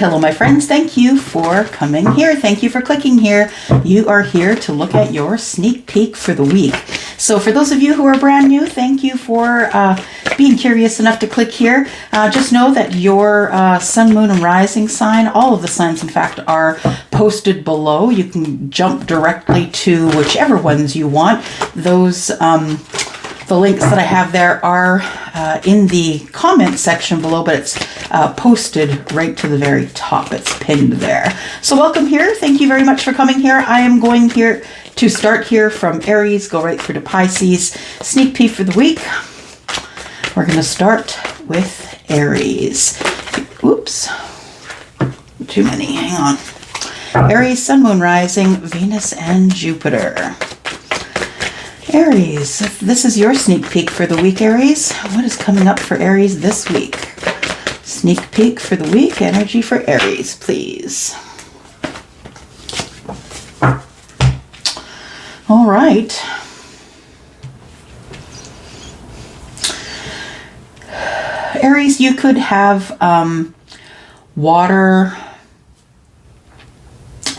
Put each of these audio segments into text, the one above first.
hello, my friends. Thank you for coming here. Thank you for clicking here. You are here to look at your sneak peek for the week. So for those of you who are brand new, thank you for being curious enough to click here. Just know that your sun, moon, and rising sign, all of the signs, in fact, are posted below. You can jump directly to whichever ones you want. Those the links that I have there are in the comment section below, but it's posted right to the very top. It's pinned there. So welcome here. Thank you very much for coming here. I am going here to start here from Aries, go right through to Pisces. Sneak peek for the week. We're going to start with Aries. Oops. Too many. Hang on. Aries, sun, moon, rising, Venus, and Jupiter. Aries, this is your sneak peek for the week, Aries. What is coming up for Aries this week? Sneak peek for the week, energy for Aries, please. All right. Aries, you could have water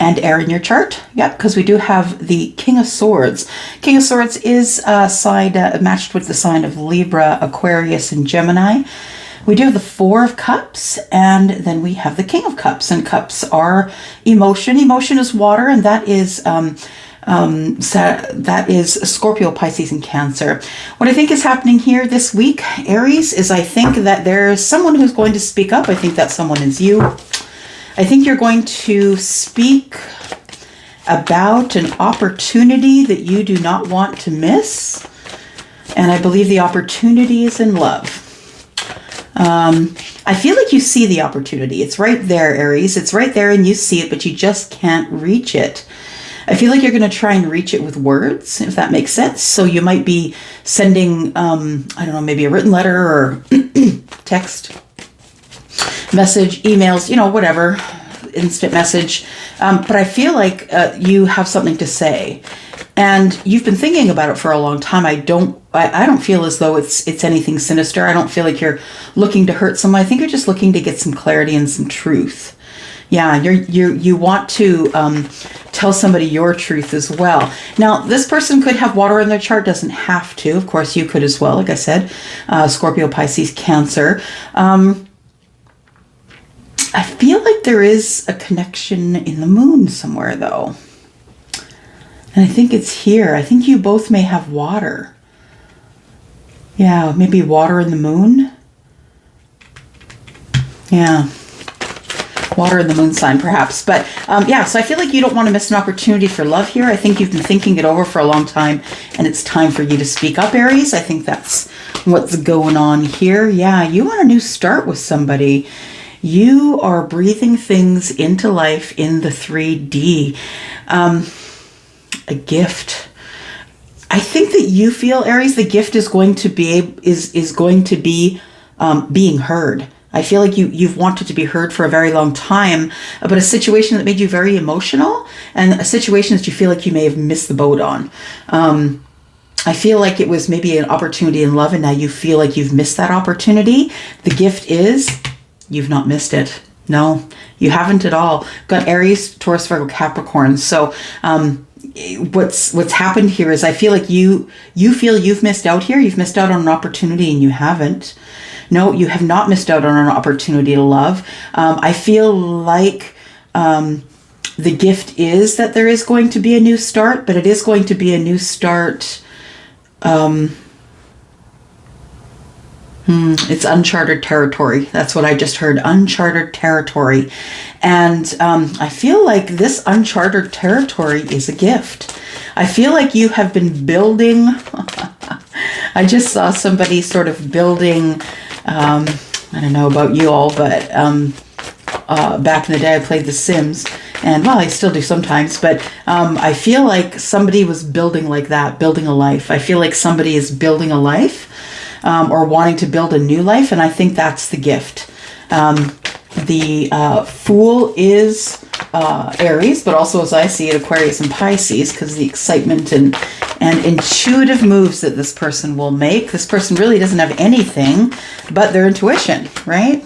and air in your chart. Yep, because we do have the King of Swords. King of Swords is matched with the sign of Libra, Aquarius, and Gemini. We do have the Four of Cups, and then we have the King of Cups. And cups are emotion. Emotion is water, and that is Scorpio, Pisces, and Cancer. What I think is happening here this week, Aries, is I think that there's someone who's going to speak up. I think that someone is you. I think you're going to speak about an opportunity that you do not want to miss. And I believe the opportunity is in love. I feel like you see the opportunity. It's right there, Aries. It's right there and you see it, but you just can't reach it. I feel like you're going to try and reach it with words, if that makes sense. So you might be sending, I don't know, maybe a written letter or text, message, emails, you know, whatever, instant message. But I feel like you have something to say, and you've been thinking about it for a long time. I don't feel as though it's anything sinister. I don't feel like you're looking to hurt someone. I think you're just looking to get some clarity and some truth. Yeah, you want to tell somebody your truth as well. Now, this person could have water in their chart, doesn't have to. Of course, you could as well. Like I said, Scorpio, Pisces, Cancer. I feel like there is a connection in the moon somewhere, though. And I think it's here. I think you both may have water. Yeah, maybe water in the moon. Yeah. Water in the moon sign, perhaps. But yeah, so I feel like you don't want to miss an opportunity for love here. I think you've been thinking it over for a long time, and it's time for you to speak up, Aries. I think that's what's going on here. Yeah, you want a new start with somebody. You are breathing things into life in the 3D. A gift. I think that you feel, Aries, the gift is going to be being heard. I feel like you've wanted to be heard for a very long time about a situation that made you very emotional, and a situation that you feel like you may have missed the boat on. I feel like it was maybe an opportunity in love, and now you feel like you've missed that opportunity. The gift is you've not missed it. No, you haven't at all. Got Aries, Taurus, Virgo, Capricorn. So what's happened here is I feel like you feel you've missed out here. You've missed out on an opportunity, and you haven't. No, you have not missed out on an opportunity to love. I feel like the gift is that there is going to be a new start, but it is going to be a new start. It's uncharted territory. That's what I just heard, uncharted territory. And I feel like this uncharted territory is a gift. I feel like you have been building. I just saw somebody sort of building, I don't know about you all, but back in the day I played The Sims, and well, I still do sometimes, but I feel like somebody was building like that, building a life. I feel like somebody is building a life. Or wanting to build a new life, and I think that's the gift. The Fool is Aries, but also, as I see it, Aquarius and Pisces, because of the excitement and intuitive moves that this person will make. This person really doesn't have anything but their intuition, right?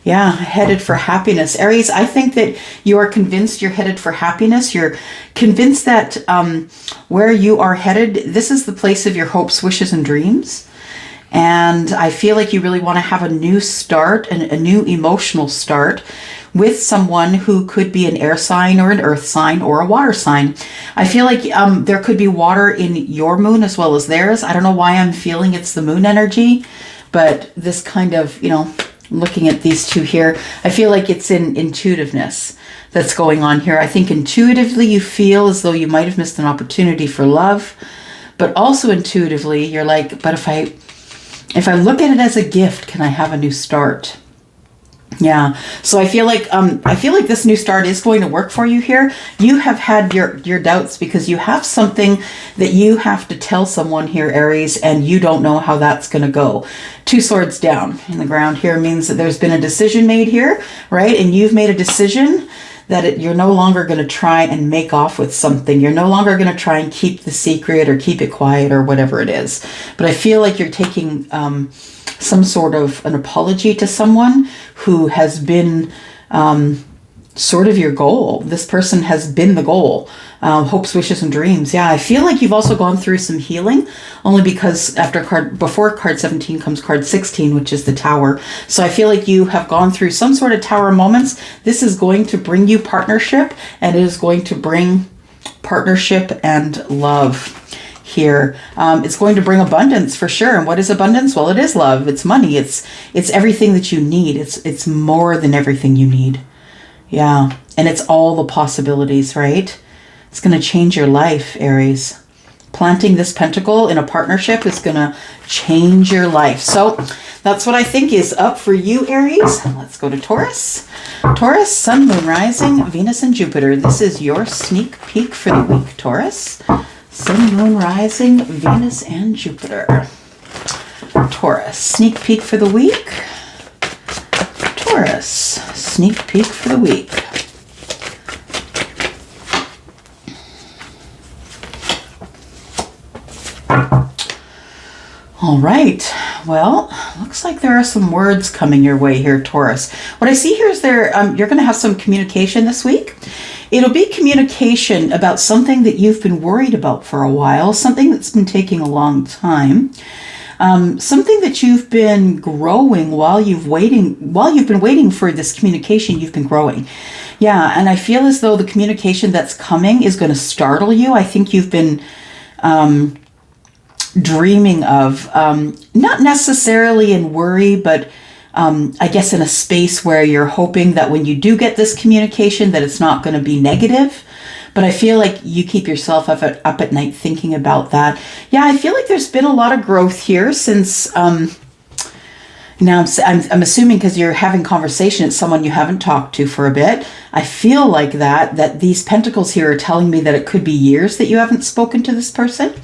Yeah, headed for happiness. Aries, I think that you are convinced you're headed for happiness. You're convinced that where you are headed, this is the place of your hopes, wishes, and dreams. And I feel like you really want to have a new start, a new emotional start with someone who could be an air sign or an earth sign or a water sign. I feel like there could be water in your moon as well as theirs. I don't know why I'm feeling it's the moon energy, but this kind of, looking at these two here, I feel like it's in intuitiveness that's going on here. I think intuitively you feel as though you might have missed an opportunity for love, but also intuitively you're like, but if I look at it as a gift, can I have a new start? Yeah. So I feel like this new start is going to work for you here. You have had your doubts because you have something that you have to tell someone here, Aries, and you don't know how that's going to go. 2 swords down in the ground here means that there's been a decision made here, right? And you've made a decision that you're no longer going to try and make off with something. You're no longer going to try and keep the secret or keep it quiet or whatever it is. But I feel like you're taking some sort of an apology to someone who has been sort of your goal. This person has been the goal. Hopes, wishes, and dreams. Yeah, I feel like you've also gone through some healing, only because before card 17 comes card 16, which is the Tower. So I feel like you have gone through some sort of Tower moments. This is going to bring you partnership, and it is going to bring partnership and love here. It's going to bring abundance for sure. And what is abundance? Well, it is love. It's money. It's everything that you need. It's more than everything you need. Yeah. And it's all the possibilities, right? It's going to change your life, Aries. Planting this pentacle in a partnership is going to change your life. So that's what I think is up for you, Aries. Let's go to Taurus. Taurus, Sun, Moon, Rising, Venus, and Jupiter. This is your sneak peek for the week, Taurus. Sun, Moon, Rising, Venus, and Jupiter. Taurus, sneak peek for the week. Taurus, sneak peek for the week. All right. Well, looks like there are some words coming your way here, Taurus. What I see here is you're going to have some communication this week. It'll be communication about something that you've been worried about for a while, something that's been taking a long time, something that you've been growing while you've been waiting for this communication. You've been growing. Yeah, and I feel as though the communication that's coming is going to startle you. I think you've been dreaming of, not necessarily in worry, but I guess in a space where you're hoping that when you do get this communication that it's not going to be negative. But I feel like you keep yourself up at night thinking about that. Yeah, I feel like there's been a lot of growth here since now I'm assuming because you're having conversation, it's someone you haven't talked to for a bit. I feel like that these pentacles here are telling me that it could be years that you haven't spoken to this person.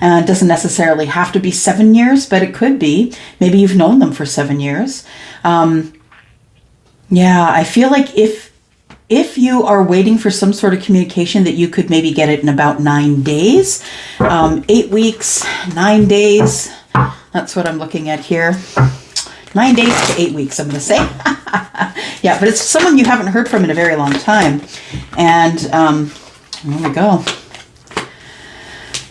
It doesn't necessarily have to be 7 years, but it could be. Maybe you've known them for 7 years. Yeah, I feel like if you are waiting for some sort of communication, that you could maybe get it in about 9 days, 8 weeks, 9 days. That's what I'm looking at here. 9 days to 8 weeks, I'm going to say. Yeah, but it's someone you haven't heard from in a very long time. And there we go.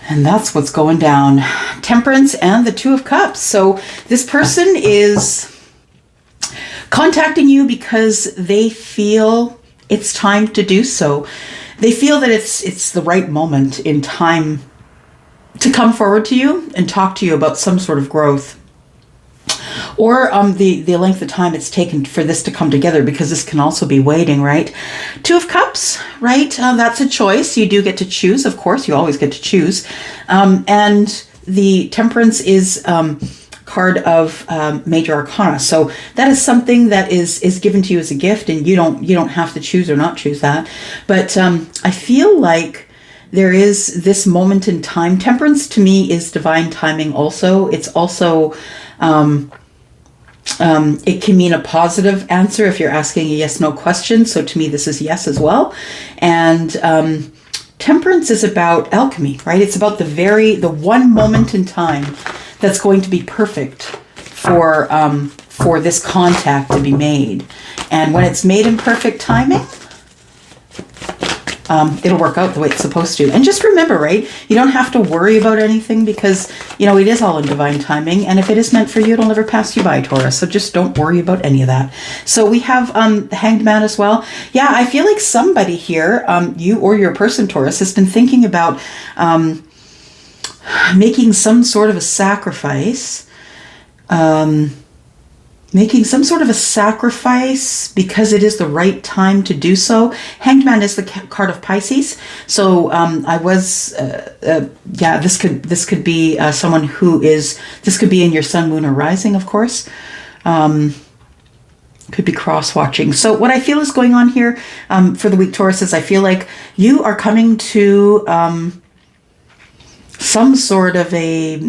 And that's what's going down. Temperance and the Two of Cups. So this person is contacting you because they feel it's time to do so. They feel that it's the right moment in time to come forward to you and talk to you about some sort of growth. Or the length of time it's taken for this to come together, because this can also be waiting, right? Two of Cups, right? That's a choice. You do get to choose. Of course, you always get to choose. And the Temperance is card of Major Arcana. So that is something that is given to you as a gift, and you don't have to choose or not choose that. But I feel like there is this moment in time. Temperance to me is divine timing also. It's also it can mean a positive answer if you're asking a yes/no question. So to me, this is yes as well. And Temperance is about alchemy, right? It's about the one moment in time that's going to be perfect for for this contact to be made. And when it's made in perfect timing, it'll work out the way it's supposed to. And just remember, right, you don't have to worry about anything because, you know, it is all in divine timing. And if it is meant for you, it'll never pass you by, Taurus. So just don't worry about any of that. So we have the Hanged Man as well. Yeah, I feel like somebody here, you or your person, Taurus, has been thinking about making some sort of a sacrifice. Making some sort of a sacrifice because it is the right time to do so. Hanged Man is the card of Pisces. So this could be someone who is, this could be in your sun, moon, or rising, of course. Could be cross-watching. So what I feel is going on here for the week, Taurus, is I feel like you are coming to some sort of a,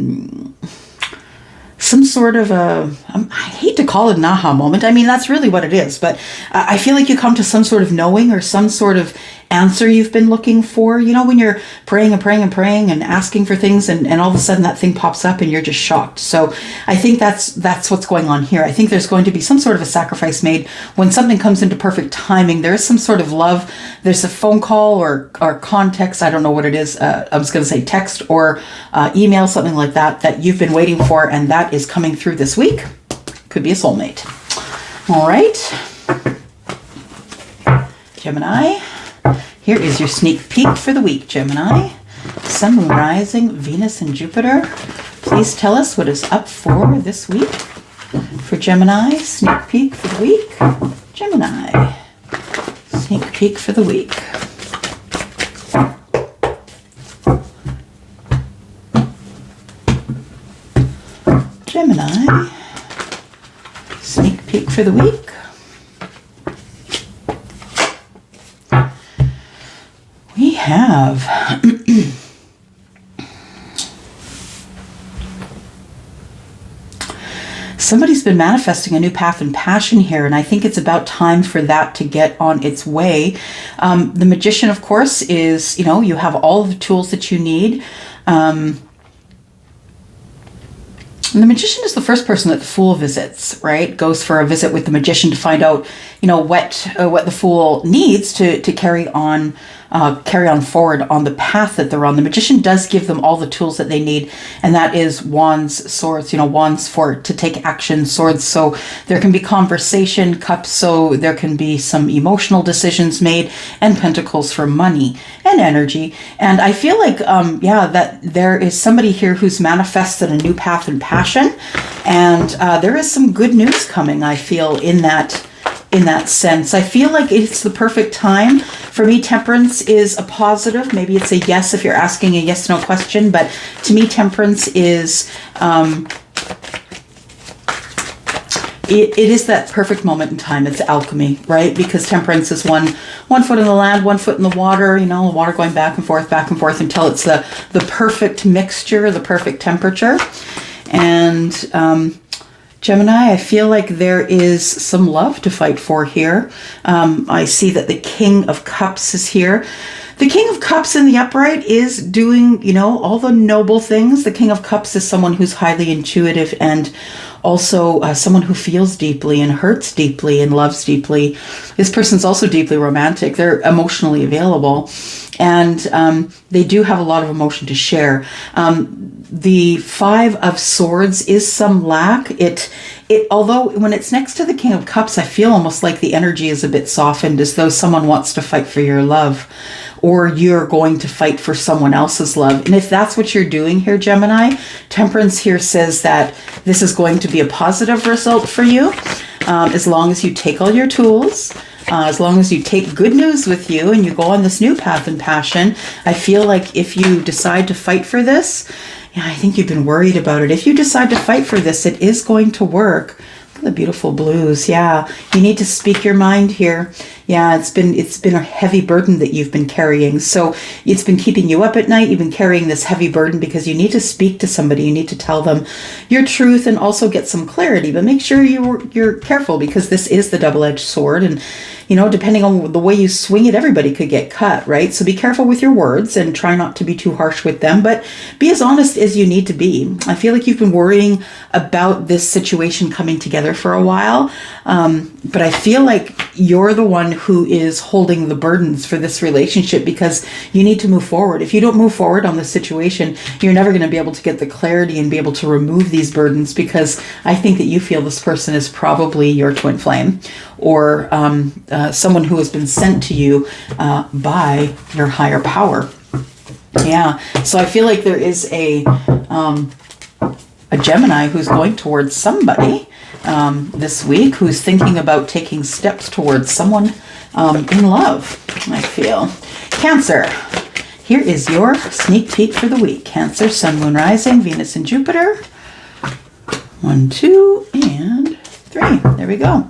I hate to call it an aha moment. I mean, that's really what it is. But I feel like you come to some sort of knowing or some sort of answer you've been looking for. You know, when you're praying and praying and praying and asking for things and all of a sudden that thing pops up and you're just shocked. So I think that's what's going on here. I think there's going to be some sort of a sacrifice made when something comes into perfect timing. There is some sort of love. There's a phone call or context. I don't know what it is. I was going to say text or email, something like that you've been waiting for, and that is coming through this week. Could be a soulmate. All right. Gemini. Here is your sneak peek for the week, Gemini. Sun, Moon, Rising, Venus, and Jupiter. Please tell us what is up for this week. For Gemini, sneak peek for the week. Gemini, sneak peek for the week. Gemini, sneak peek for the week. We have somebody's been manifesting a new path and passion here, and I think it's about time for that to get on its way. The Magician, of course, is, you know, you have all of the tools that you need. And the Magician is the first person that the Fool visits, right? Goes for a visit with the Magician to find out, you know, what the Fool needs to carry on forward on the path that they're on. The Magician does give them all the tools that they need, and that is wands, swords, you know, wands to take action, swords so there can be conversation, cups so there can be some emotional decisions made, and pentacles for money and energy. And I feel like, that there is somebody here who's manifested a new path and passion, and there is some good news coming, I feel, in that sense. I feel like it's the perfect time. For me, Temperance is a positive. Maybe it's a yes if you're asking a yes/no question, but to me, Temperance is, it is that perfect moment in time. It's alchemy, right? Because Temperance is one foot in the land, 1 foot in the water, you know, the water going back and forth until it's the perfect mixture, the perfect temperature. And Gemini, I feel like there is some love to fight for here. I see that the King of Cups is here. The King of Cups in the upright is doing, you know, all the noble things. The King of Cups is someone who's highly intuitive and also someone who feels deeply and hurts deeply and loves deeply. This person's also deeply romantic. They're emotionally available, and they do have a lot of emotion to share. The Five of Swords is some lack. Although when it's next to the King of Cups, I feel almost like the energy is a bit softened, as though someone wants to fight for your love, or you're going to fight for someone else's love. And if that's what you're doing here, Gemini, Temperance here says that this is going to be a positive result for you, as long as you take all your tools, as long as you take good news with you and you go on this new path and passion. I feel like if you decide to fight for this, I think you've been worried about it. If you decide to fight for this, it is going to work. Look at the beautiful blues. Yeah, you need to speak your mind here. Yeah, it's been a heavy burden that you've been carrying. So it's been keeping you up at night. You've been carrying this heavy burden because you need to speak to somebody. You need to tell them your truth and also get some clarity. But make sure you're careful, because this is the double-edged sword. And you know, depending on the way you swing it, everybody could get cut, right? So be careful with your words and try not to be too harsh with them, but be as honest as you need to be. I feel like you've been worrying about this situation coming together for a while, but I feel like you're the one who is holding the burdens for this relationship because you need to move forward. If you don't move forward on this situation, you're never going to be able to get the clarity and be able to remove these burdens, because I think that you feel this person is probably your twin flame, or someone who has been sent to you by your higher power. Yeah, so I feel like there is a Gemini who's going towards somebody this week, who's thinking about taking steps towards someone in love, I feel. Cancer, here is your sneak peek for the week. Cancer, Sun, Moon, Rising, Venus, and Jupiter. 1, 2, and 3. There we go.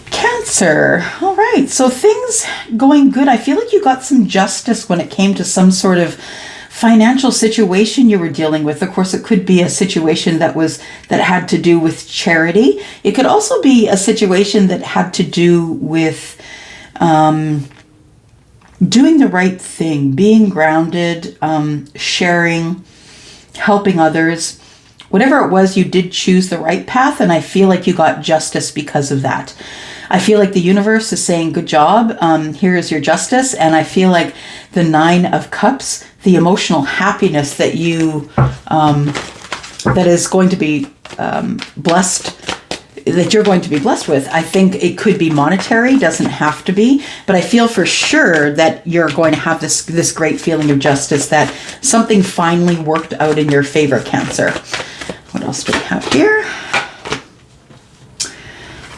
Cancer. All right. So things going good. I feel like you got some justice when it came to some sort of financial situation you were dealing with. Of course, it could be a situation that had to do with charity. It could also be a situation that had to do with doing the right thing, being grounded, sharing, helping others. Whatever it was, you did choose the right path, and I feel like you got justice because of that. I feel like the universe is saying, good job, here is your justice, and I feel like the 9 of Cups, the emotional happiness that you, that is going to be blessed, that you're going to be blessed with. I think it could be monetary, doesn't have to be, but I feel for sure that you're going to have this great feeling of justice, that something finally worked out in your favor, Cancer. What else do we have here?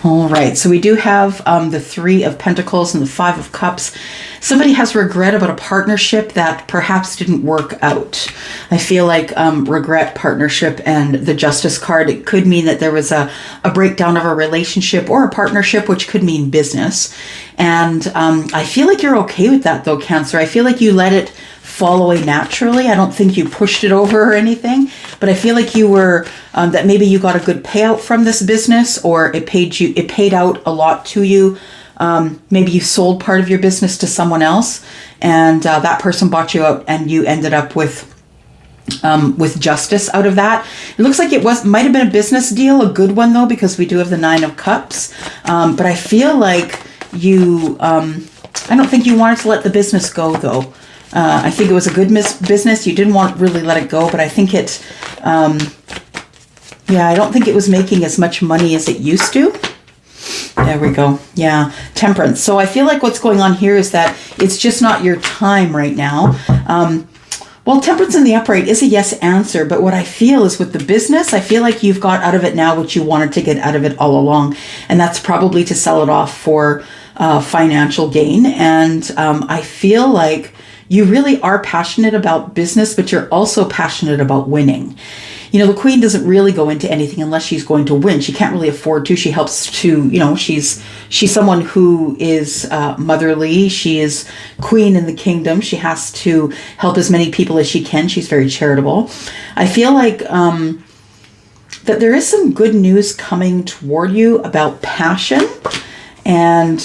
All right, so we do have the 3 of Pentacles and the 5 of Cups. Somebody has regret about a partnership that perhaps didn't work out. I feel like regret, partnership, and the Justice card, it could mean that there was a breakdown of a relationship or a partnership, which could mean business. And I feel like you're okay with that though, Cancer. I feel like you let it fall away naturally. I don't think you pushed it over or anything, but I feel like you were, that maybe you got a good payout from this business, or it paid out a lot to you. Maybe you sold part of your business to someone else, and that person bought you out, and you ended up with justice out of that. It looks like it might have been a business deal, a good one though, because we do have the 9 of Cups. But I feel like you, I don't think you wanted to let the business go though. I think it was a good business. You didn't want to really let it go, but I think it, yeah, I don't think it was making as much money as it used to. There we go. Yeah, Temperance. So I feel like what's going on here is that it's just not your time right now. Well, Temperance in the upright is a yes answer, but what I feel is with the business, I feel like you've got out of it now what you wanted to get out of it all along, and that's probably to sell it off for financial gain. And I feel like you really are passionate about business, but you're also passionate about winning. You know, the Queen doesn't really go into anything unless she's going to win. She can't really afford to. She helps to, you know, she's someone who is motherly. She is queen in the kingdom. She has to help as many people as she can. She's very charitable. I feel like that there is some good news coming toward you about passion. And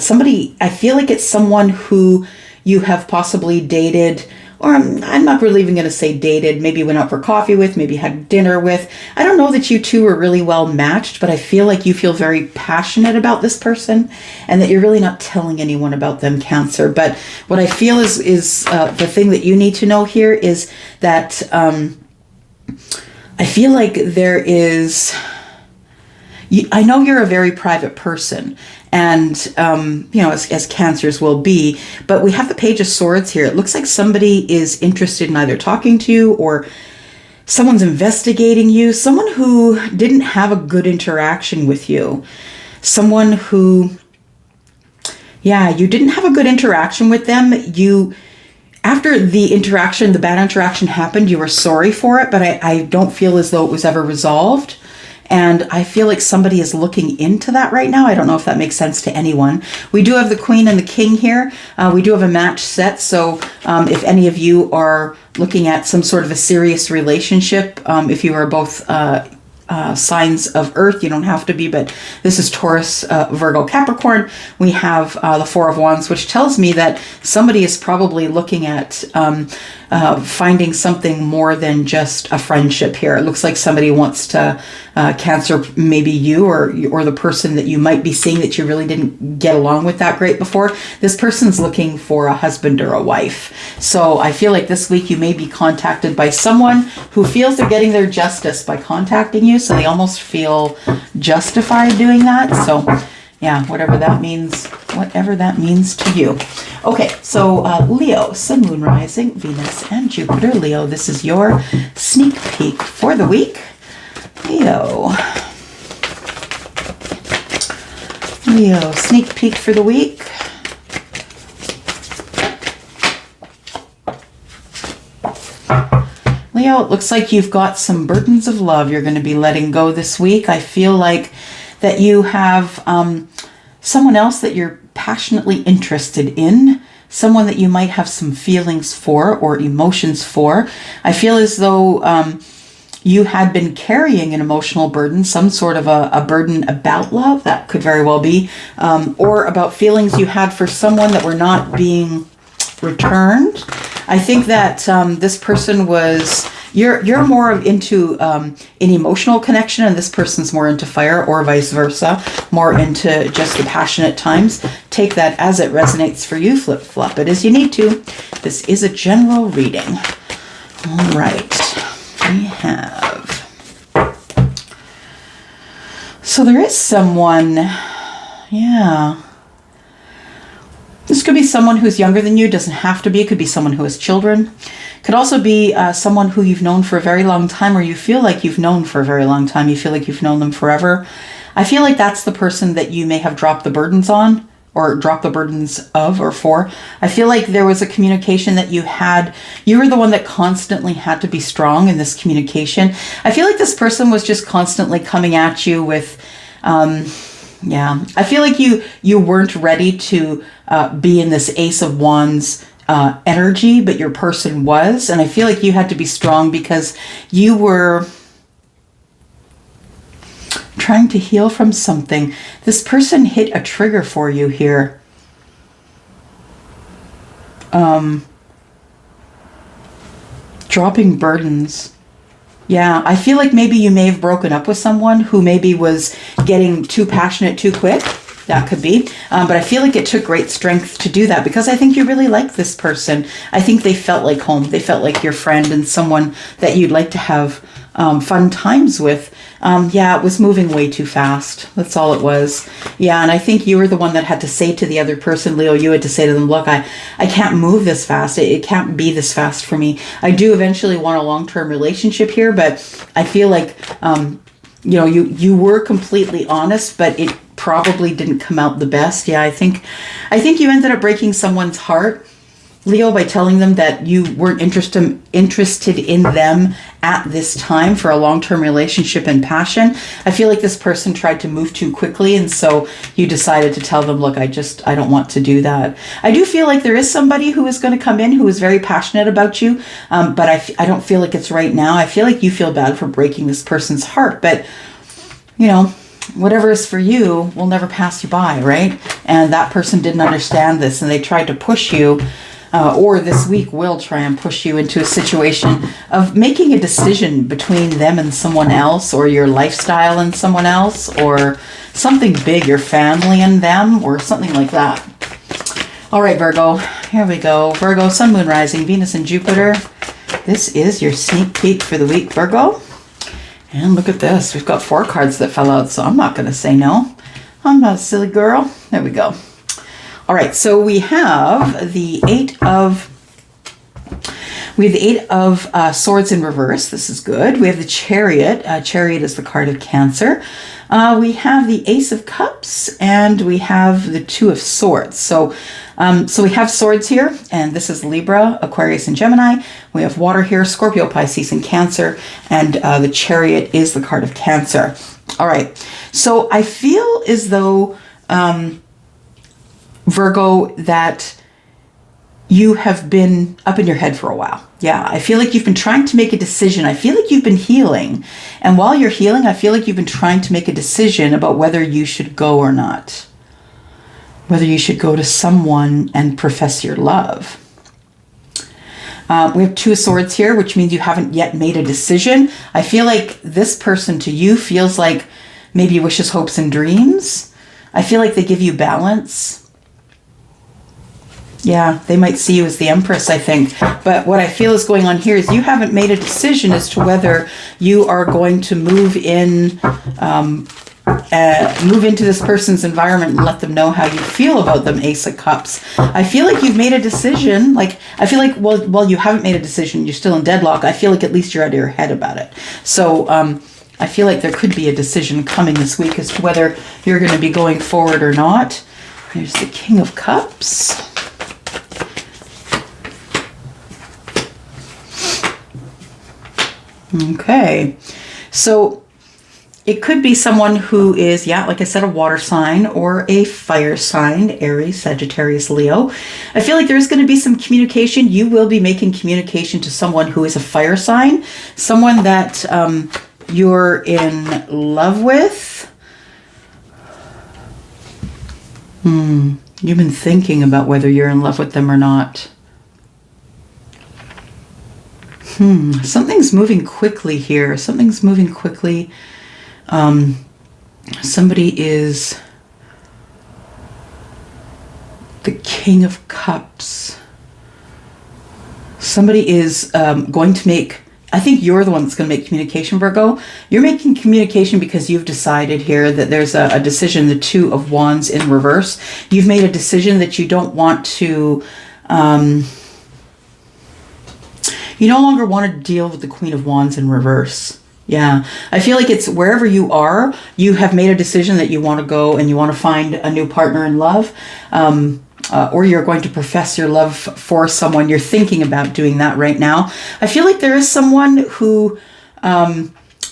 somebody, I feel like it's someone who you have possibly dated, or I'm not really even going to say dated, maybe went out for coffee with, maybe had dinner with. I don't know that you two are really well matched, but I feel like you feel very passionate about this person and that you're really not telling anyone about them, Cancer. But what I feel is the thing that you need to know here is that I feel like there is... I know you're a very private person, and, you know, as Cancers will be, but we have the Page of Swords here. It looks like somebody is interested in either talking to you, or someone's investigating you, someone who didn't have a good interaction with you, someone who, yeah, you didn't have a good interaction with them. After the interaction, the bad interaction happened, you were sorry for it, but I don't feel as though it was ever resolved. And I feel like somebody is looking into that right now. I don't know if that makes sense to anyone. We do have the Queen and the King here. We do have a match set. So if any of you are looking at some sort of a serious relationship, if you are both signs of Earth. You don't have to be, but this is Taurus, Virgo, Capricorn. We have the Four of Wands, which tells me that somebody is probably looking at finding something more than just a friendship here. It looks like somebody wants to Cancer, maybe you or the person that you might be seeing that you really didn't get along with that great before. This person's looking for a husband or a wife. So I feel like this week you may be contacted by someone who feels they're getting their justice by contacting you. So they almost feel justified doing that. So yeah, whatever that means to you. Okay, so Leo, Sun, Moon, Rising, Venus, and Jupiter. Leo, this is your sneak peek for the week. Leo, sneak peek for the week. Leo, it looks like you've got some burdens of love you're going to be letting go this week. I feel like that you have someone else that you're passionately interested in, someone that you might have some feelings for or emotions for. I feel as though you had been carrying an emotional burden, some sort of a burden about love, that could very well be, or about feelings you had for someone that were not being returned. I think that this person was, you're more into an emotional connection, and this person's more into fire, or vice versa, more into just the passionate times. Take that as it resonates for you, flip-flop it as you need to. This is a general reading. All right. We have, so there is someone, yeah, this could be someone who's younger than you, doesn't have to be, it could be someone who has children, could also be someone who you've known for a very long time, or you feel like you've known for a very long time, you feel like you've known them forever. I feel like that's the person that you may have dropped the burdens on, or drop the burdens of or for. I feel like there was a communication that you had. You were the one that constantly had to be strong in this communication. I feel like this person was just constantly coming at you with, yeah. I feel like you weren't ready to be in this Ace of Wands energy, but your person was. And I feel like you had to be strong because you were trying to heal from something. This person hit a trigger for you here. Dropping burdens. Yeah, I feel like maybe you may have broken up with someone who maybe was getting too passionate too quick. That could be. But I feel like it took great strength to do that because I think you really like this person. I think they felt like home. They felt like your friend and someone that you'd like to have fun times with. Yeah, it was moving way too fast. That's all it was. Yeah, and I think you were the one that had to say to the other person, Leo, you had to say to them, look, I can't move this fast. It can't be this fast for me. I do eventually want a long-term relationship here, but I feel like, you know, you were completely honest, but it probably didn't come out the best. Yeah, I think you ended up breaking someone's heart, Leo, by telling them that you weren't interested in them at this time for a long-term relationship and passion. I feel like this person tried to move too quickly, and so you decided to tell them, look, I don't want to do that. I do feel like there is somebody who is going to come in who is very passionate about you, but I don't feel like it's right now. I feel like you feel bad for breaking this person's heart, but, you know, whatever is for you will never pass you by, right? And that person didn't understand this, and they tried to push you, or this week will try and push you into a situation of making a decision between them and someone else, or your lifestyle and someone else, or something big, your family and them, or something like that. All right, Virgo, here we go. Virgo, Sun, Moon, Rising, Venus, and Jupiter. This is your sneak peek for the week, Virgo. And look at this. We've got 4 cards that fell out, so I'm not going to say no. I'm not a silly girl. There we go. All right, so we have the 8 of Swords in reverse. This is good. We have the Chariot. Chariot is the card of Cancer. We have the Ace of Cups, and we have the 2 of Swords. So we have swords here, and this is Libra, Aquarius, and Gemini. We have water here, Scorpio, Pisces, and Cancer, and the Chariot is the card of Cancer. All right, so I feel as though, Virgo, that you have been up in your head for a while. Yeah, I feel like you've been trying to make a decision. I feel like you've been healing. And while you're healing, I feel like you've been trying to make a decision about whether you should go or not. Whether you should go to someone and profess your love. We have 2 of Swords here, which means you haven't yet made a decision. I feel like this person to you feels like maybe wishes, hopes, and dreams. I feel like they give you balance. Yeah, they might see you as the Empress, I think. But what I feel is going on here is you haven't made a decision as to whether you are going to move into this person's environment and let them know how you feel about them, Ace of Cups. I feel like you've made a decision. Like, I feel like, well, you haven't made a decision. You're still in deadlock. I feel like at least you're out of your head about it. So I feel like there could be a decision coming this week as to whether you're going to be going forward or not. There's the King of Cups. Okay, so it could be someone who is, yeah, like I said, a water sign or a fire sign, Aries, Sagittarius, Leo. I feel like there's going to be some communication. You will be making communication to someone who is a fire sign, someone that you're in love with. You've been thinking about whether you're in love with them or not. Something's moving quickly here. Something's moving quickly. Somebody is the King of Cups. Somebody is going to make, I think you're the one that's going to make communication, Virgo. You're making communication because you've decided here that there's a decision, the 2 of Wands in reverse. You've made a decision that you don't want to... you no longer want to deal with the Queen of Wands in reverse. Yeah, I feel like it's wherever you are, you have made a decision that you want to go and you want to find a new partner in love. Or you're going to profess your love for someone. You're thinking about doing that right now. I feel like there is someone who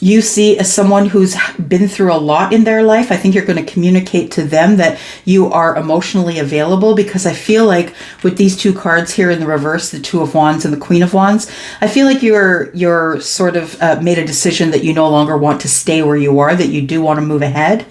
you see as someone who's been through a lot in their life. I think you're going to communicate to them that you are emotionally available, because I feel like with these 2 cards here in the reverse, the 2 of Wands and the Queen of Wands, I feel like you're sort of made a decision that you no longer want to stay where you are, that you do want to move ahead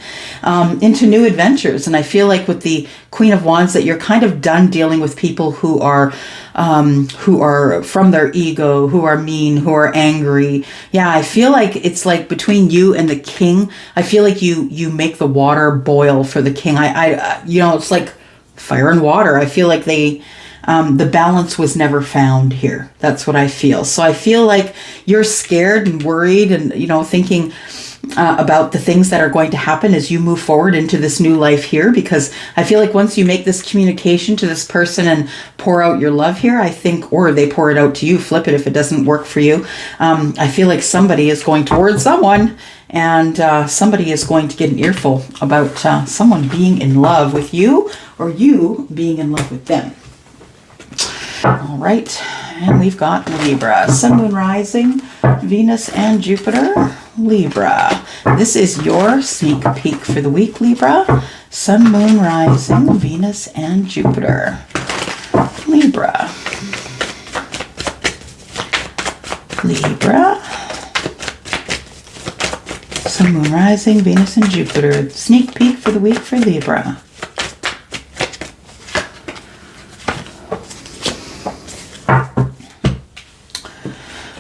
into new adventures. And I feel like with the Queen of Wands that you're kind of done dealing with people who are from their ego, who are mean, who are angry. Yeah, I feel like it's like between you and the King, I feel like you make the water boil for the King. I you know, it's like fire and water. I feel like the balance was never found here. That's what I feel. So I feel like you're scared and worried and, you know, thinking about the things that are going to happen as you move forward into this new life here, because I feel like once you make this communication to this person and pour out your love here, I think, or they pour it out to you, flip it if it doesn't work for you, I feel like somebody is going towards someone, and somebody is going to get an earful about someone being in love with you or you being in love with them. All right, and we've got Libra, Sun, Moon, Rising, Venus, and Jupiter. Libra, this is your sneak peek for the week, Libra. Sun, Moon, Rising, Venus, and Jupiter. Libra. Libra. Sun, Moon, Rising, Venus, and Jupiter. Sneak peek for the week for Libra.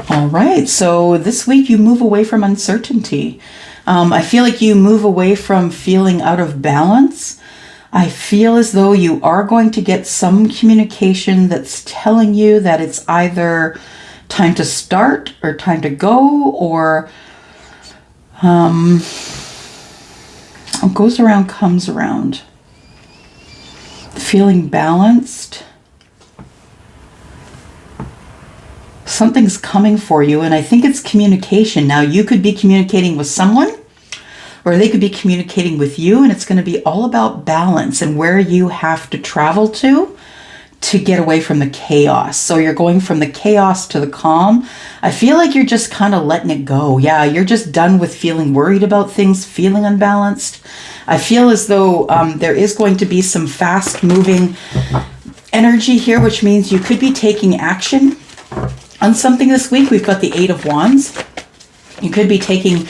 All right, so this week you move away from uncertainty. I feel like you move away from feeling out of balance. I feel as though you are going to get some communication that's telling you that it's either time to start or time to go, or what goes around comes around. Feeling balanced. Something's coming for you, and I think it's communication. Now, you could be communicating with someone, or they could be communicating with you, and it's going to be all about balance and where you have to travel to get away from the chaos. So you're going from the chaos to the calm. I feel like you're just kind of letting it go. Yeah, you're just done with feeling worried about things, feeling unbalanced. I feel as though there is going to be some fast-moving energy here, which means you could be taking action on something this week. We've got the Eight of Wands. You could be taking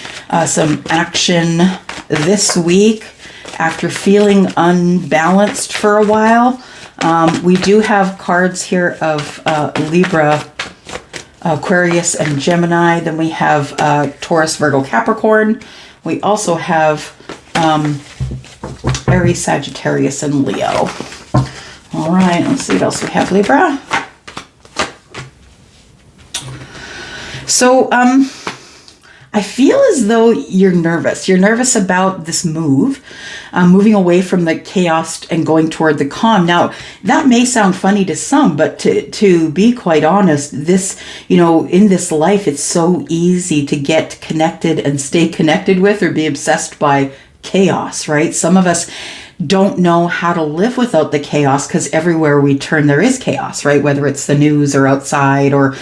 some action this week after feeling unbalanced for a while. We do have cards here of Libra, Aquarius, and Gemini. Then we have Taurus, Virgo, Capricorn. We also have Aries, Sagittarius, and Leo. All right, let's see what else we have, Libra. So, I feel as though you're nervous. You're nervous about this move, moving away from the chaos and going toward the calm. Now, that may sound funny to some, but to be quite honest, this, in this life, it's so easy to get connected and stay connected with or be obsessed by chaos, right? Some of us don't know how to live without the chaos because everywhere we turn there is chaos, right? Whether it's the news or outside or,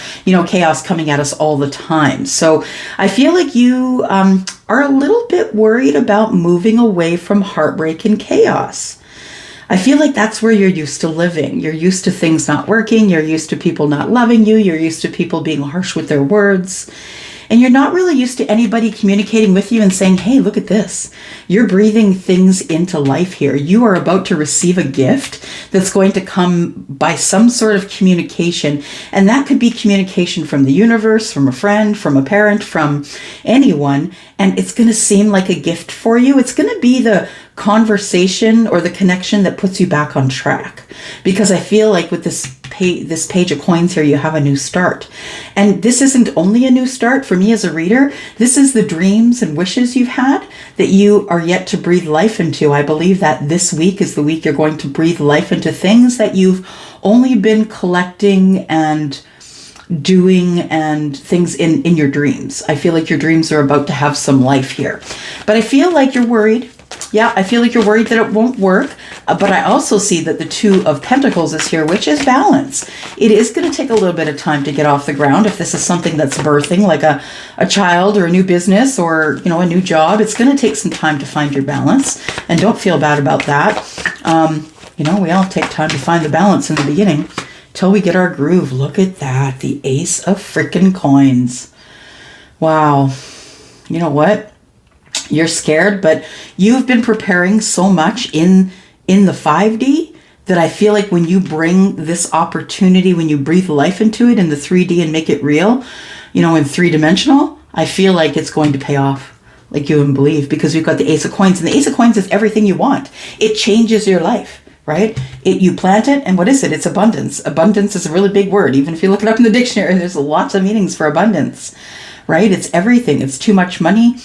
chaos coming at us all the time. So I feel like you are a little bit worried about moving away from heartbreak and chaos. I feel like that's where you're used to living. You're used to things not working. You're used to people not loving you. You're used to people being harsh with their words. And you're not really used to anybody communicating with you and saying, hey, look at this. You're breathing things into life here. You are about to receive a gift that's going to come by some sort of communication. And that could be communication from the universe, from a friend, from a parent, from anyone. And it's going to seem like a gift for you. It's going to be the conversation or the connection that puts you back on track. Because I feel like with this page of coins here, you have a new start. And this isn't only a new start for me as a reader. This is the dreams and wishes you've had that you are yet to breathe life into. I believe that this week is the week you're going to breathe life into things that you've only been collecting and doing and things in your dreams. I feel like your dreams are about to have some life here. But I feel like you're worried. Yeah, I feel like you're worried that it won't work. But I also see that the Two of Pentacles is here, which is balance. It is going to take a little bit of time to get off the ground. If this is something that's birthing, like a child or a new business or, a new job, it's going to take some time to find your balance. And don't feel bad about that. We all take time to find the balance in the beginning till we get our groove. Look at that. The Ace of freaking coins. Wow. You know what? You're scared, but you've been preparing so much in the 5D that I feel like when you bring this opportunity, when you breathe life into it in the 3D and make it real, in three-dimensional, I feel like it's going to pay off like you wouldn't believe, because we've got the Ace of Coins, and the Ace of Coins is everything you want. It changes your life, right? You plant it, and what is it? It's abundance. Abundance is a really big word. Even if you look it up in the dictionary, there's lots of meanings for abundance, right? It's everything. It's too much money.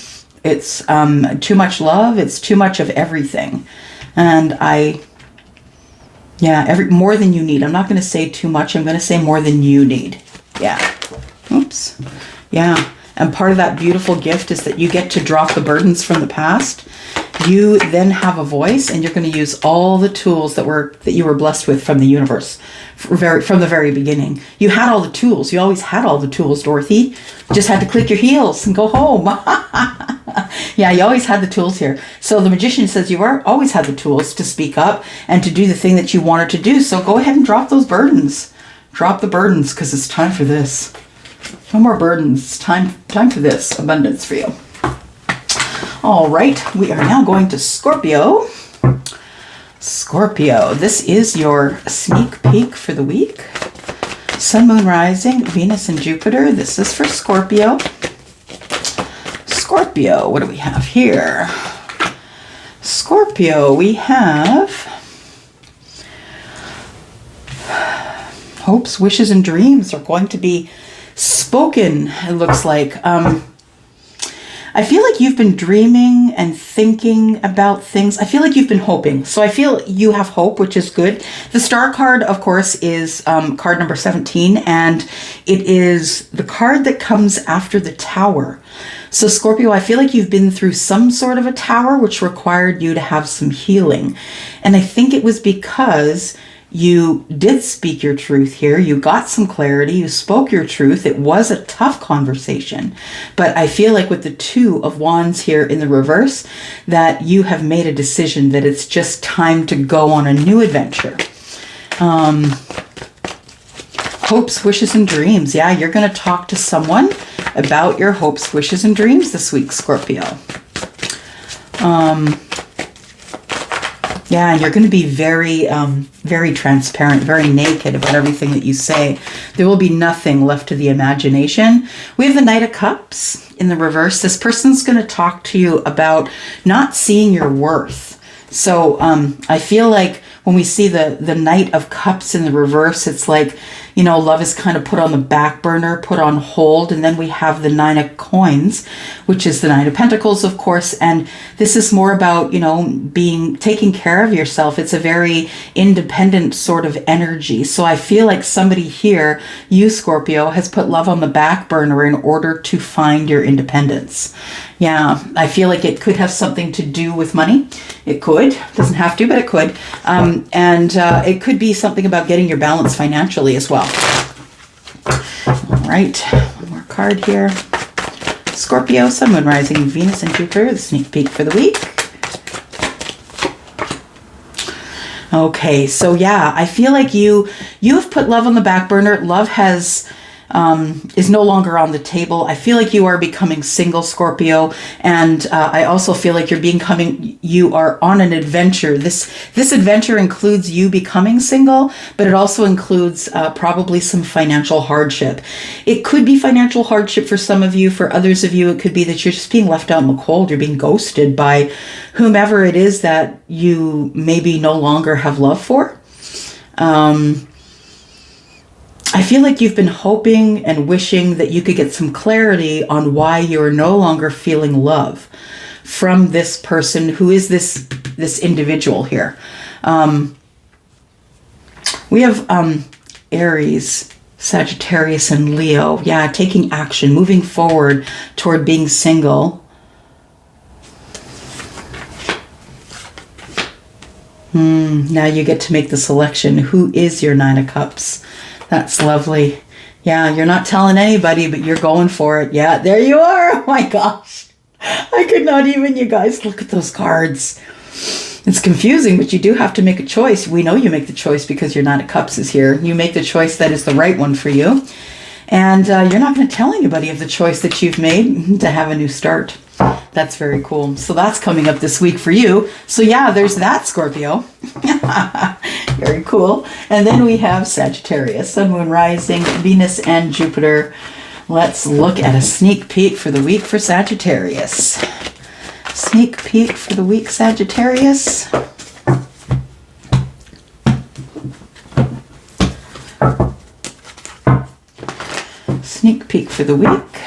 It's too much love. It's too much of everything. And more than you need. I'm not going to say too much. I'm going to say more than you need. Yeah. Oops. Yeah. And part of that beautiful gift is that you get to drop the burdens from the past. You then have a voice, and you're going to use all the tools that you were blessed with from the universe from the very beginning. You had all the tools. You always had all the tools, Dorothy. You just had to click your heels and go home. Yeah, you always had the tools here. So the magician says you always had the tools to speak up and to do the thing that you wanted to do. So go ahead and drop those burdens. Drop the burdens, because it's time for this. No more burdens. It's time for this abundance for you. All right, we are now going to Scorpio. Scorpio, this is your sneak peek for the week. Sun, Moon, Rising, Venus, and Jupiter. This is for Scorpio. Scorpio, what do we have here? Scorpio, we have hopes, wishes, and dreams are going to be spoken, it looks like. I feel like you've been dreaming and thinking about things. I feel like you've been hoping. So I feel you have hope, which is good. The star card, of course, is card number 17, and it is the card that comes after the Tower. So Scorpio, I feel like you've been through some sort of a tower, which required you to have some healing. And I think it was because you did speak your truth here. You got some clarity. You spoke your truth. It was a tough conversation. But I feel like with the Two of Wands here in the reverse, that you have made a decision that it's just time to go on a new adventure. Hopes, wishes, and dreams. Yeah, you're going to talk to someone about your hopes, wishes, and dreams this week, Scorpio. Yeah, and you're going to be very, very transparent, very naked about everything that you say. There will be nothing left to the imagination. We have the Knight of Cups in the reverse. This person's going to talk to you about not seeing your worth. So I feel like when we see the Knight of Cups in the reverse, it's like, you know, love is kind of put on the back burner, put on hold. And then we have the Nine of Coins, which is the Nine of Pentacles, of course. And this is more about, you know, taking care of yourself. It's a very independent sort of energy. So I feel like somebody here, you Scorpio, has put love on the back burner in order to find your independence. Yeah, I feel like it could have something to do with money. It could. Doesn't have to, but it could. And it could be something about getting your balance financially as well. All right, one more card here. Scorpio, Sun, Moon, Rising, Venus, and Jupiter, the sneak peek for the week. Okay, so yeah, I feel like you have put love on the back burner. Love is no longer on the table. I feel like you are becoming single, Scorpio, and I also feel like you are on an adventure. This adventure includes you becoming single, but it also includes probably some financial hardship. It could be financial hardship for some of you. For others of you, it could be that you're just being left out in the cold. You're being ghosted by whomever it is that you maybe no longer have love for. I feel like you've been hoping and wishing that you could get some clarity on why you're no longer feeling love from this person who is this individual here. We have Aries, Sagittarius, and Leo. Yeah, taking action, moving forward toward being single. Now you get to make the selection. Who is your Nine of Cups? That's lovely. Yeah, you're not telling anybody, but you're going for it. Yeah, there you are. Oh my gosh. I could not even, you guys, look at those cards. It's confusing, but you do have to make a choice. We know you make the choice because your Nine of Cups is here. You make the choice that is the right one for you. And you're not going to tell anybody of the choice that you've made to have a new start. That's very cool. So that's coming up this week for you. So yeah, there's that, Scorpio. Very cool. And then we have Sagittarius, Sun, Moon, Rising, Venus, and Jupiter. Let's look at a sneak peek for the week for Sagittarius. Sneak peek for the week, Sagittarius. Sneak peek for the week,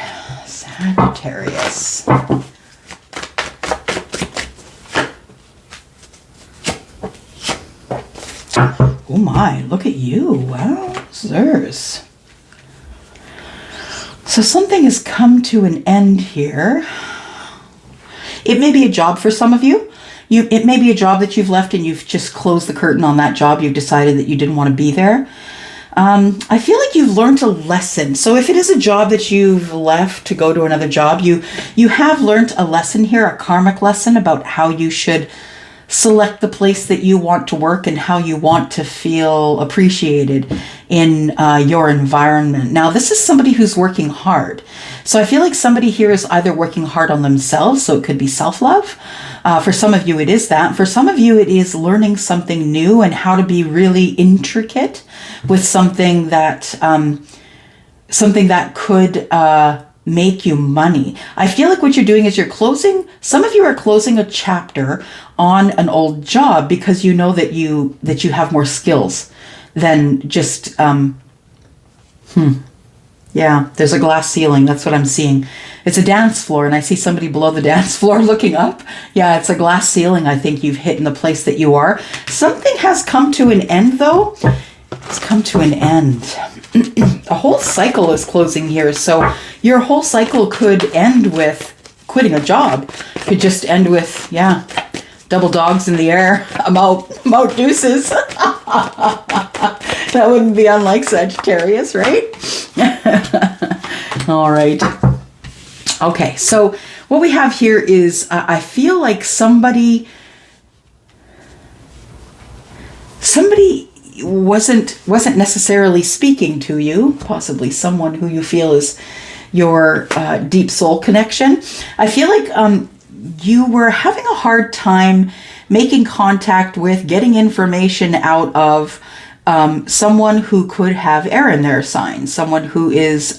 Sagittarius. Oh my, look at you. Wow, sirs. So something has come to an end here. It may be a job for some of you. It may be a job that you've left and you've just closed the curtain on that job. You've decided that you didn't want to be there. I feel like you've learned a lesson. So if it is a job that you've left to go to another job, you have learned a lesson here, a karmic lesson about how you should select the place that you want to work and how you want to feel appreciated in your environment. Now, this is somebody who's working hard. So I feel like somebody here is either working hard on themselves, so it could be self-love. For some of you, it is that. For some of you, it is learning something new and how to be really intricate with something that could make you money. I feel like what you're doing is some of you are closing a chapter on an old job because you know that you have more skills than just, yeah, there's a glass ceiling. That's what I'm seeing. It's a dance floor and I see somebody below the dance floor looking up. Yeah, it's a glass ceiling I think you've hit in the place that you are. Something has come to an end though. It's come to an end. A whole cycle is closing here. So your whole cycle could end with quitting a job. Could just end with, yeah, double dogs in the air. I'm out deuces. That wouldn't be unlike Sagittarius, right? All right. Okay, so what we have here is I feel like somebody wasn't necessarily speaking to you, possibly someone who you feel is your deep soul connection. I feel like you were having a hard time making contact with, getting information out of someone who could have air in their sign, someone who is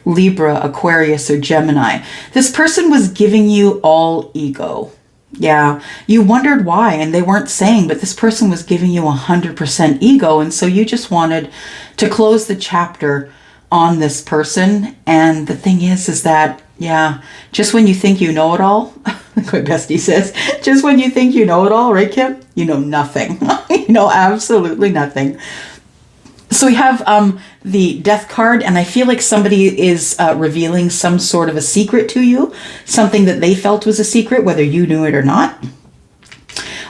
Libra, Aquarius, or Gemini. This person was giving you all ego. Yeah, you wondered why, and they weren't saying, but this person was giving you 100% ego, and so you just wanted to close the chapter on this person. And the thing is that, yeah, just when you think you know it all, like my bestie says, just when you think you know it all, right, Kim? You know nothing. You know absolutely nothing. So we have the Death card, and I feel like somebody is revealing some sort of a secret to you, something that they felt was a secret, whether you knew it or not.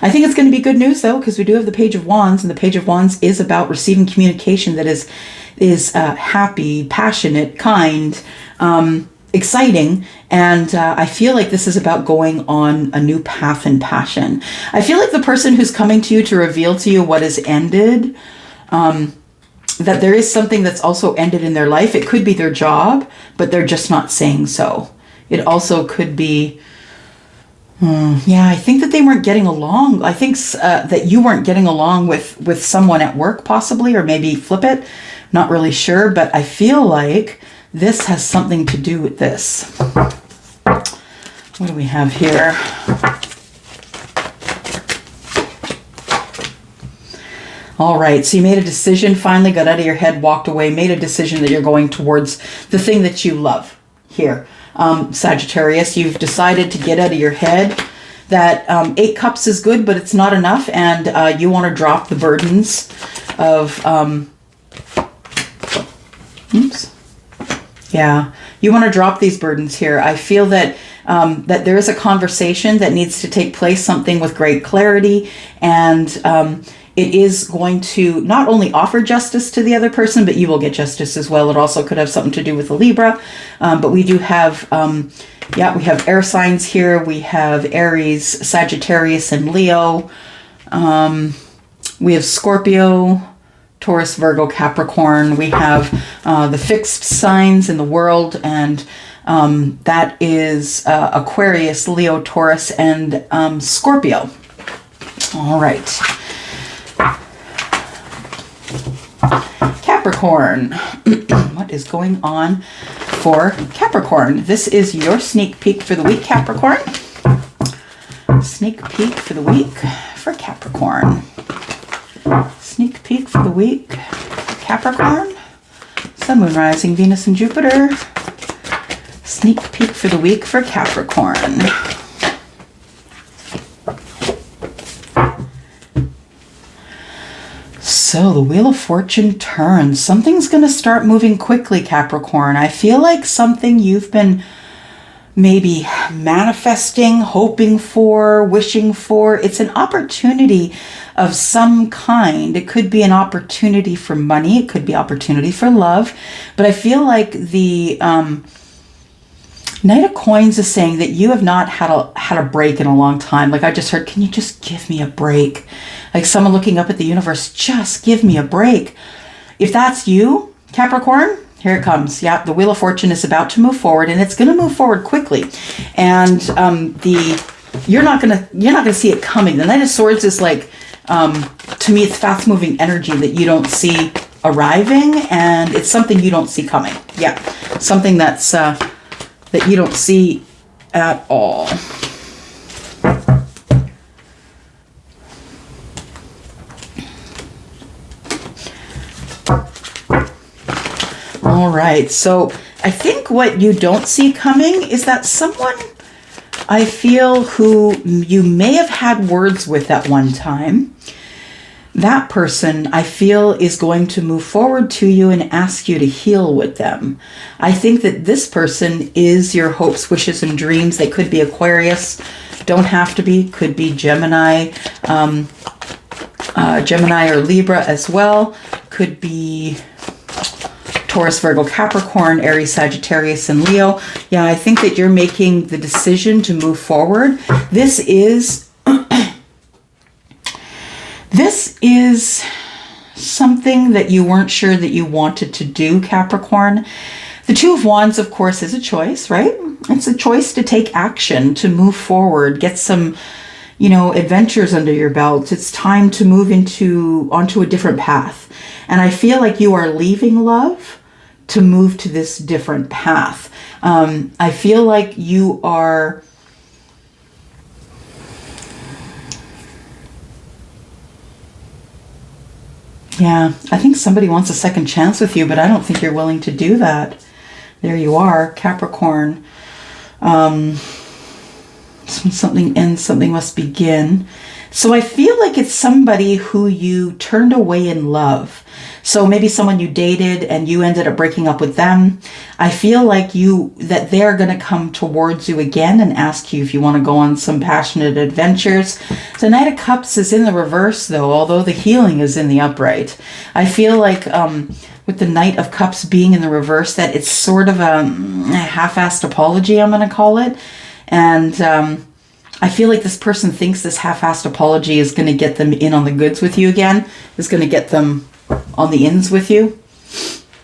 I think it's going to be good news, though, because we do have the Page of Wands, and the Page of Wands is about receiving communication that is happy, passionate, kind, exciting, and I feel like this is about going on a new path in passion. I feel like the person who's coming to you to reveal to you what has ended, that there is something that's also ended in their life. It could be their job, but they're just not saying so. It also could be, yeah, I think that they weren't getting along. I think that you weren't getting along with someone at work, possibly, or maybe flip it. Not really sure, but I feel like this has something to do with this. What do we have here? All right, so you made a decision, finally got out of your head, walked away, made a decision that you're going towards the thing that you love here. Sagittarius, you've decided to get out of your head that 8 cups is good, but it's not enough, and you want to drop the burdens of, yeah, you want to drop these burdens here. I feel that that there is a conversation that needs to take place, something with great clarity, and it is going to not only offer justice to the other person, but you will get justice as well. It also could have something to do with the Libra, but we do have, yeah, we have air signs here. We have Aries, Sagittarius, and Leo. We have Scorpio, Taurus, Virgo, Capricorn. We have the fixed signs in the world, and that is Aquarius, Leo, Taurus, and Scorpio. All right. Capricorn. What is going on for Capricorn? This is your sneak peek for the week, Capricorn. Sneak peek for the week for Capricorn. Sneak peek for the week, Capricorn. Sun, Moon, Rising, Venus, and Jupiter. Sneak peek for the week for Capricorn. So the Wheel of Fortune turns. Something's going to start moving quickly, Capricorn. I feel like something you've been maybe manifesting, hoping for, wishing for. It's an opportunity of some kind. It could be an opportunity for money. It could be opportunity for love. But I feel like the Knight of Coins is saying that you have not had a break in a long time. Like I just heard, can you just give me a break? Like someone looking up at the universe, just give me a break. If that's you, Capricorn, here it comes. Yeah, the Wheel of Fortune is about to move forward, and it's going to move forward quickly. And you're not gonna see it coming. The Knight of Swords is like, to me, it's fast moving energy that you don't see arriving, and it's something you don't see coming. Yeah, something that's that you don't see at all. All right, so I think what you don't see coming is that someone, I feel, who you may have had words with at one time, that person, I feel, is going to move forward to you and ask you to heal with them. I think that this person is your hopes, wishes, and dreams. They could be Aquarius, don't have to be, could be Gemini, Gemini or Libra as well, could be Taurus, Virgo, Capricorn, Aries, Sagittarius, and Leo. Yeah, I think that you're making the decision to move forward. This is something that you weren't sure that you wanted to do, Capricorn. The Two of Wands, of course, is a choice, right? It's a choice to take action, to move forward, get some, you know, adventures under your belt. It's time to move onto a different path. And I feel like you are leaving love to move to this different path. I feel like you are... Yeah, I think somebody wants a second chance with you, but I don't think you're willing to do that. There you are, Capricorn. Something ends, something must begin. So I feel like it's somebody who you turned away in love. So maybe someone you dated and you ended up breaking up with them. I feel like that they're going to come towards you again and ask you if you want to go on some passionate adventures. The Knight of Cups is in the reverse though, although the healing is in the upright. I feel like with the Knight of Cups being in the reverse, that it's sort of a half-assed apology, I'm going to call it. And I feel like this person thinks this half-assed apology is going to get them in on the goods with you again, is going to get them on the ins with you.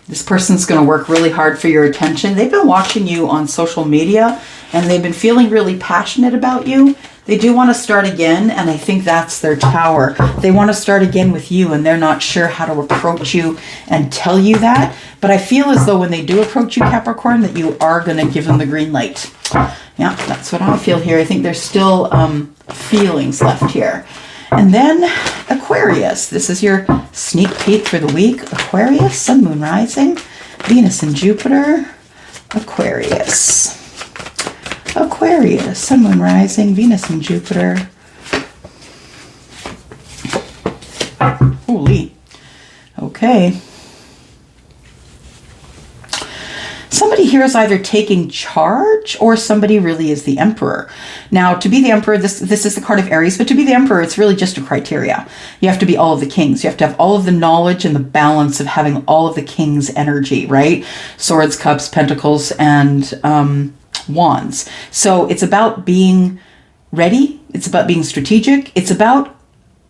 This person's going to work really hard for your attention. They've been watching you on social media and they've been feeling really passionate about you. They do want to start again, and I think that's their tower. They want to start again with you, and they're not sure how to approach you and tell you that. But I feel as though when they do approach you, Capricorn, that you are going to give them the green light. Yeah, that's what I feel here. I think there's still feelings left here. And then Aquarius. This is your sneak peek for the week. Aquarius, Sun, Moon, Rising, Venus and Jupiter. Aquarius. Aquarius, Sun, Moon, Rising, Venus and Jupiter. Holy. Okay. Somebody here is either taking charge or somebody really is the Emperor. Now, to be the Emperor, this is the card of Aries, but to be the Emperor, it's really just a criteria. You have to be all of the kings. You have to have all of the knowledge and the balance of having all of the king's energy, right? Swords, Cups, Pentacles, and Wands. So it's about being ready. It's about being strategic. It's about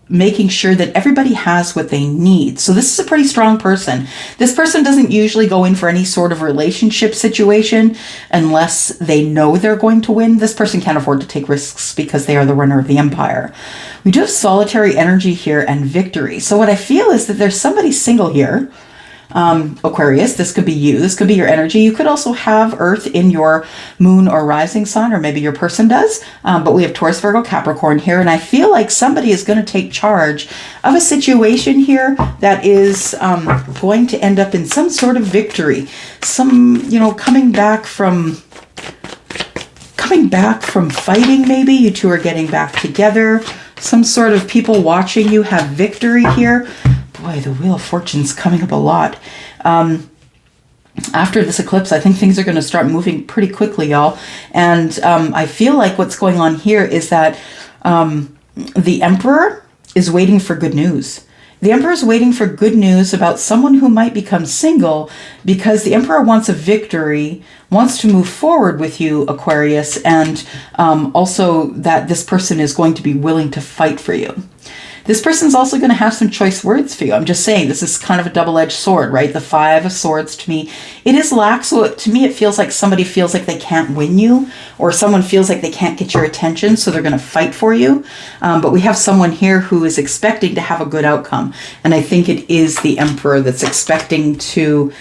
making sure that everybody has what they need. So this is a pretty strong person. This person doesn't usually go in for any sort of relationship situation unless they know they're going to win. This person can't afford to take risks because they are the runner of the empire. We do have solitary energy here and victory. So what I feel is that there's somebody single here. Aquarius, this could be you. This could be your energy. You could also have Earth in your moon or rising sign, or maybe your person does. But we have Taurus, Virgo, Capricorn here. And I feel like somebody is going to take charge of a situation here that is going to end up in some sort of victory. Some, you know, coming back from fighting, maybe. You two are getting back together. Some sort of people watching you have victory here. Boy, the Wheel of Fortune's coming up a lot. After this eclipse, I think things are going to start moving pretty quickly, y'all. And I feel like what's going on here is that the Emperor is waiting for good news. The Emperor is waiting for good news about someone who might become single because the Emperor wants a victory, wants to move forward with you, Aquarius, and also that this person is going to be willing to fight for you. This person's also going to have some choice words for you. I'm just saying, this is kind of a double-edged sword, right? The Five of Swords, to me, it is lax. So to me, it feels like somebody feels like they can't win you, or someone feels like they can't get your attention, so they're going to fight for you. But we have someone here who is expecting to have a good outcome. And I think it is the Emperor that's expecting to,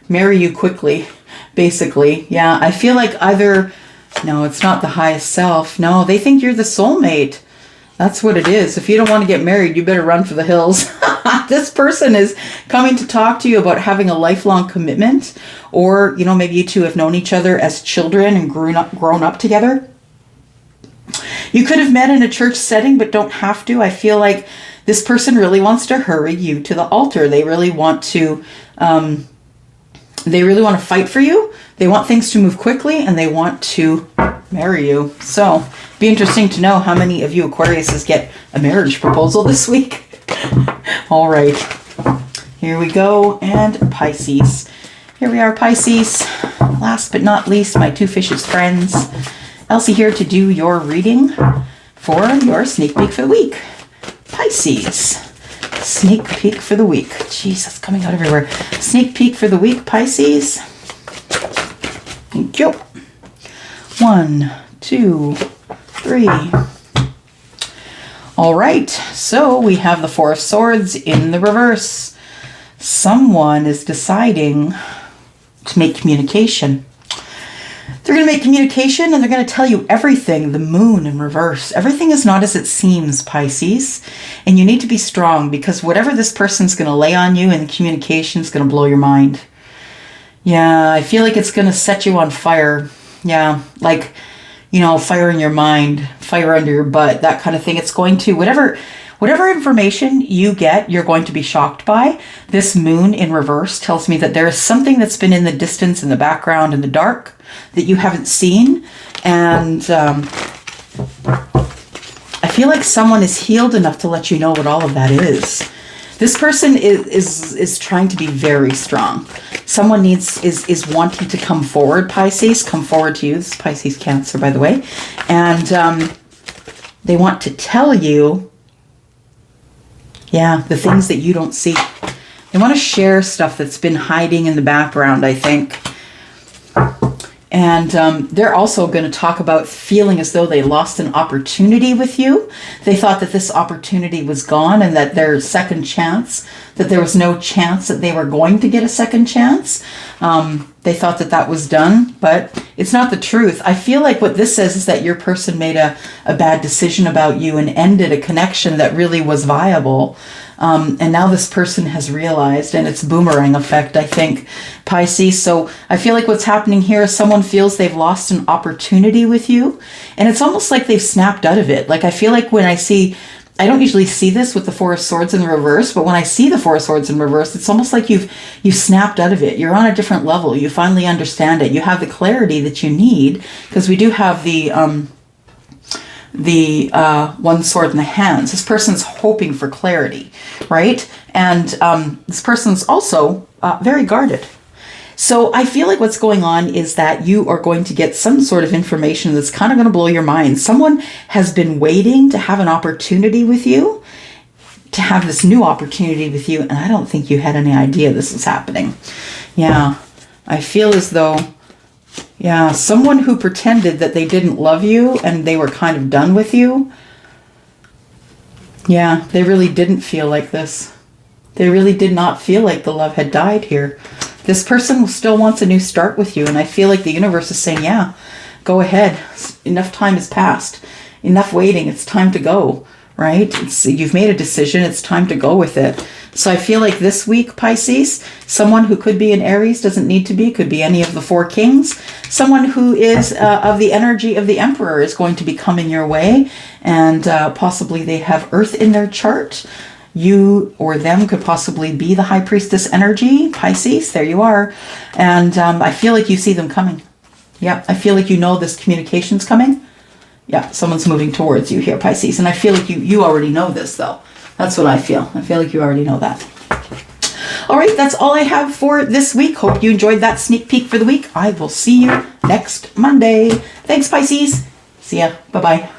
marry you quickly, basically. Yeah, I feel like either... No, it's not the highest self. No, they think you're the soulmate. That's what it is. If you don't want to get married, you better run for the hills. This person is coming to talk to you about having a lifelong commitment, or, you know, maybe you two have known each other as children and grown up together. You could have met in a church setting, but don't have to. I feel like this person really wants to hurry you to the altar. They really want to fight for you. They want things to move quickly, and they want to marry you. So, be interesting to know how many of you Aquariuses get a marriage proposal this week. All right, here we go, and Pisces. Here we are, Pisces. Last but not least, my two fishes friends. Elsie here to do your reading for your sneak peek for the week. Pisces. Sneak peek for the week. Jeez, that's coming out everywhere. Sneak peek for the week, Pisces. Thank you. 1, 2, 3. All right, so we have the Four of Swords in the reverse. Someone is deciding to make communication. They're going to make communication and they're going to tell you everything. The moon in reverse. Everything is not as it seems, Pisces. And you need to be strong because whatever this person's going to lay on you in communication is going to blow your mind. Yeah, I feel like it's going to set you on fire. Yeah, like, you know, fire in your mind, fire under your butt, that kind of thing. It's going to, whatever information you get, you're going to be shocked by. This moon in reverse tells me that there is something that's been in the distance, in the background, in the dark, that you haven't seen. And I feel like someone is healed enough to let you know what all of that is. This person is trying to be very strong. Someone is wanting to come forward, Pisces, come forward to you. This is Pisces Cancer, by the way. And they want to tell you, yeah, the things that you don't see. They want to share stuff that's been hiding in the background, I think. And they're also going to talk about feeling as though they lost an opportunity with you. They thought that this opportunity was gone and that their second chance, that there was no chance that they were going to get a second chance. They thought that that was done, but it's not the truth. I feel like what this says is that your person made a bad decision about you and ended a connection that really was viable. And now this person has realized, and it's boomerang effect, I think, Pisces. So I feel like what's happening here is someone feels they've lost an opportunity with you. And it's almost like they've snapped out of it. Like I feel like when I don't usually see this with the Four of Swords in the reverse, but when I see the Four of Swords in reverse, it's almost like you've snapped out of it. You're on a different level. You finally understand it. You have the clarity that you need, because we do have the one sword in the hands. This person's hoping for clarity, right? And this person's also very guarded. So I feel like what's going on is that you are going to get some sort of information that's kind of going to blow your mind. Someone has been waiting to have an opportunity with you, to have this new opportunity with you, and I don't think you had any idea this was happening. Yeah, I feel as though, yeah, someone who pretended that they didn't love you and they were kind of done with you. Yeah, they really didn't feel like this. They really did not feel like the love had died here. This person still wants a new start with you, and I feel like the universe is saying, yeah, go ahead. Enough time has passed. Enough waiting. It's time to go, right? You've made a decision. It's time to go with it. So I feel like this week, Pisces, someone who could be an Aries, doesn't need to be, could be any of the four kings. Someone who is of the energy of the Emperor is going to be coming your way, and possibly they have Earth in their chart. You or them could possibly be the High Priestess energy, Pisces. There you are. And I feel like you see them coming. Yeah, I feel like you know this communication's coming. Yeah, someone's moving towards you here, Pisces. And I feel like you already know this, though. That's what I feel. I feel like you already know that. All right, that's all I have for this week. Hope you enjoyed that sneak peek for the week. I will see you next Monday. Thanks, Pisces. See ya. Bye-bye.